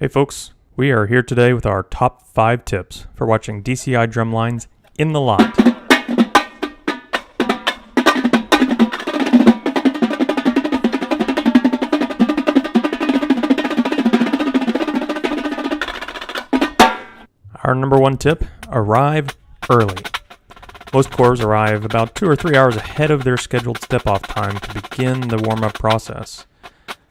Hey folks, we are here today with our top 5 tips for watching DCI drumlines in the lot. Our number 1 tip, arrive early. Most corps arrive about 2 or 3 hours ahead of their scheduled step-off time to begin the warm-up process.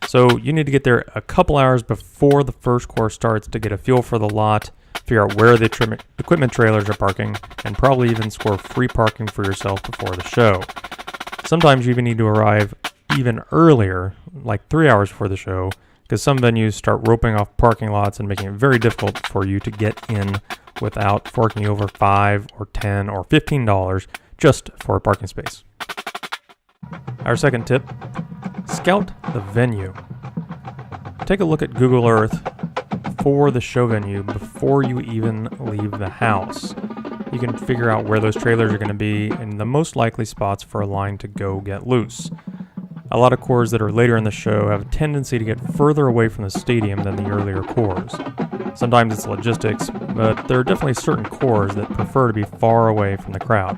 So you need to get there a couple hours before the first corps starts to get a feel for the lot, figure out where the equipment trailers are parking, and probably even score free parking for yourself before the show. Sometimes you even need to arrive even earlier, like 3 hours before the show, because some venues start roping off parking lots and making it very difficult for you to get in without forking over $5 or $10 or $15 just for a parking space. Our second tip, scout the venue. Take a look at Google Earth for the show venue before you even leave the house. You can figure out where those trailers are going to be and the most likely spots for a line to go get loose. A lot of corps that are later in the show have a tendency to get further away from the stadium than the earlier corps. Sometimes it's logistics, but there are definitely certain corps that prefer to be far away from the crowd.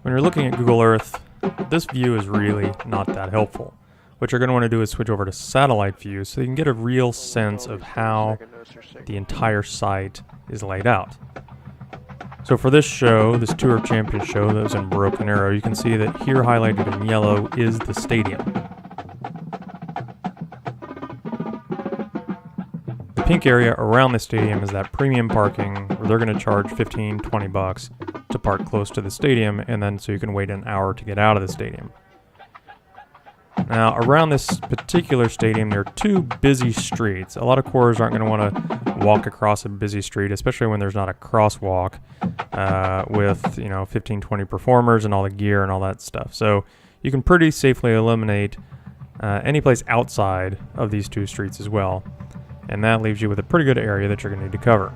When you're looking at Google Earth, this view is really not that helpful. What you're going to want to do is switch over to satellite view so you can get a real sense of how the entire site is laid out. So for this show, this Tour of Champions show that was in Broken Arrow, you can see that here highlighted in yellow is the stadium. The pink area around the stadium is that premium parking where they're going to charge $15-20 to park close to the stadium, and then so you can wait an hour to get out of the stadium. Now, around this particular stadium, there are 2 busy streets. A lot of corps aren't going to want to walk across a busy street, especially when there's not a crosswalk with 15-20 performers and all the gear and all that stuff. So you can pretty safely eliminate any place outside of these 2 streets as well, and that leaves you with a pretty good area that you're going to need to cover.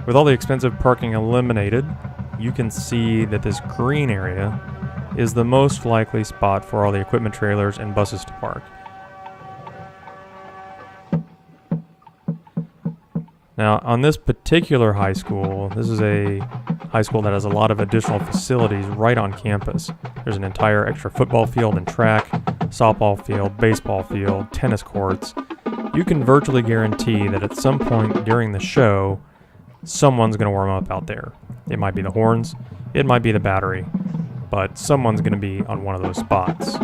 With all the expensive parking eliminated, you can see that this green area is the most likely spot for all the equipment trailers and buses to park. Now, on this particular high school, this is a high school that has a lot of additional facilities right on campus. There's an entire extra football field and track, softball field, baseball field, tennis courts. You can virtually guarantee that at some point during the show, someone's going to warm up out there. It might be the horns, it might be the battery, but someone's going to be on one of those spots.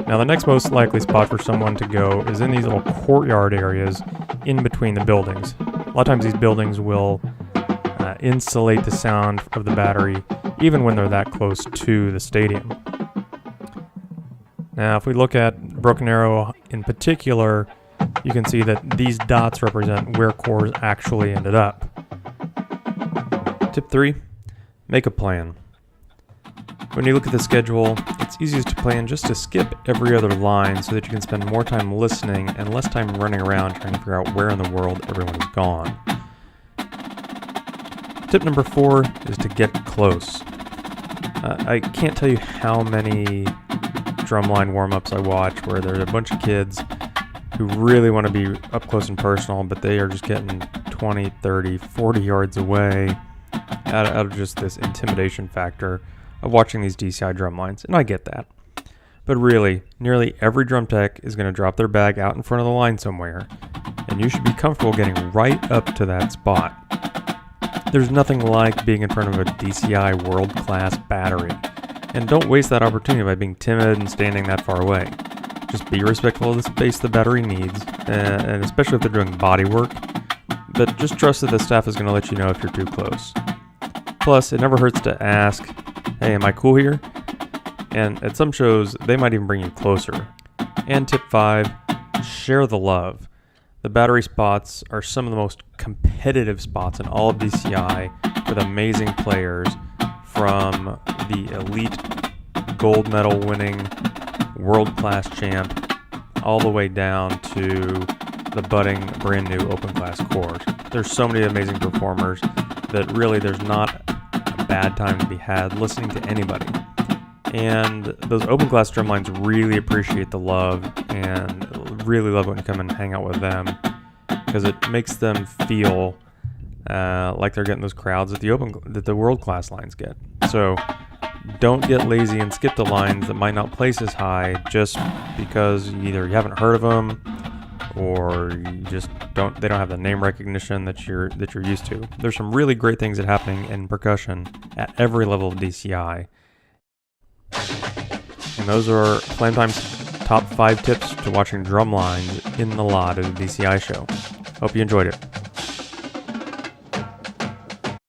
Now, the next most likely spot for someone to go is in these little courtyard areas in between the buildings. A lot of times these buildings will insulate the sound of the battery even when they're that close to the stadium. Now, if we look at Broken Arrow in particular, you can see that these dots represent where corps actually ended up. Tip 3, make a plan. When you look at the schedule, it's easiest to plan just to skip every other line so that you can spend more time listening and less time running around trying to figure out where in the world everyone is gone. Tip number 4 is to get close. I can't tell you how many drumline warm-ups I watch where there's a bunch of kids who really want to be up close and personal, but they are just getting 20, 30, 40 yards away out of just this intimidation factor of watching these DCI drum lines, and I get that. But really, nearly every drum tech is going to drop their bag out in front of the line somewhere, and you should be comfortable getting right up to that spot. There's nothing like being in front of a DCI world-class battery, and don't waste that opportunity by being timid and standing that far away. Just be respectful of the space the battery needs, and especially if they're doing body work, but just trust that the staff is going to let you know if you're too close. Plus, it never hurts to ask, hey, am I cool here? And at some shows, they might even bring you closer. And tip 5, share the love. The battery spots are some of the most competitive spots in all of DCI with amazing players, from the elite gold medal winning world-class champ all the way down to the budding brand new open class corps. There's so many amazing performers that really there's not a bad time to be had listening to anybody. And those open class drumlines really appreciate the love and really love when you come and hang out with them, because it makes them feel like they're getting those crowds that the world class lines get. So don't get lazy and skip the lines that might not place as high just because either you haven't heard of them or you just they don't have the name recognition that you're used to. There's some really great things that are happening in percussion at every level of DCI. And those are Slam Time's top 5 tips to watching drum lines in the lot at a DCI show. Hope you enjoyed it.